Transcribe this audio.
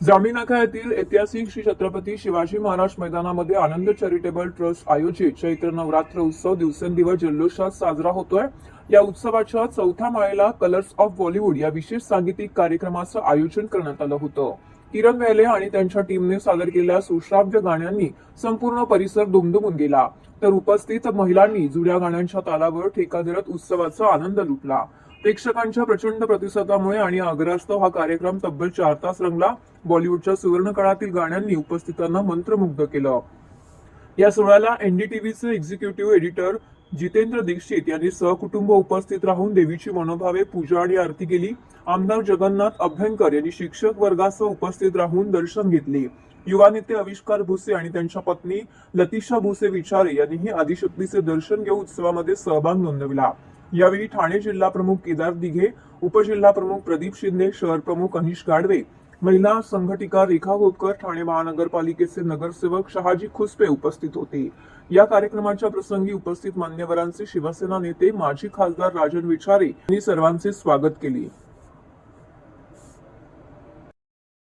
जांभी नाका येथील ऐतिहासिक श्री छत्रपती शिवाजी महाराज मैदानामध्ये आनंद चॅरिटेबल ट्रस्ट आयोजित चैत्र नवरात्र उत्सव दिवसेंदिवस जल्लोषात साजरा होतोय। या उत्सवाच्या चौथ्या माळेला कलर्स ऑफ बॉलिवूड या विशेष सांगीतिक कार्यक्रमाचं आयोजन करण्यात आलं होतं। किरण वेले आणि त्यांच्या टीमने सादर केलेल्या सुश्राव्य गाण्यांनी संपूर्ण परिसर दुमदुमून गेला, तर उपस्थित महिलांनी जुड्या गाण्यांच्या तालावर ठेका धरत उत्सवाचा आनंद लुटला। प्रेक्षकांच्या प्रचंड प्रतिसादामुळे आणि आग्रहास्तव हा कार्यक्रम तब्बल 4 तास रंगला। बॉलिवूडच्या सुवर्ण काळातील गाण्यांनी उपस्थितांना मंत्रमुग्ध केलं। या सोहळ्याला एनडीटीव्हीचे एक्झिक्युटिव्ह एडिटर जितेंद्र दीक्षित यांनी सहकुटुंब उपस्थित राहून देवीची मनोभावे पूजा आणि आरती केली। आमदार जगन्नाथ अभ्यंकर यांनी शिक्षक वर्गासह उपस्थित राहून दर्शन घेतले। युवा नेते आविष्कार भुसे आणि त्यांच्या पत्नी लतिशा भुसे विचारे यांनीही आदिशक्तीचे दर्शन घेऊन उत्सवामध्ये सहभाग नोंदविला। यावेळी ठाणे जिल्हा प्रमुख केदार दिघे, उपजिल्हा प्रमुख प्रदीप शिंदे, शहर प्रमुख अनिश गाडवे, महिला संघटिका रेखा गोपकर, ठाणे महानगरपालिकेचे नगरसेवक शहाजी खुसपे उपस्थित होते। या कार्यक्रमाच्या प्रसंगी उपस्थित मान्यवरांचे शिवसेना नेते माजी खासदार राजन विचारे यांनी सर्वांचे स्वागत केले।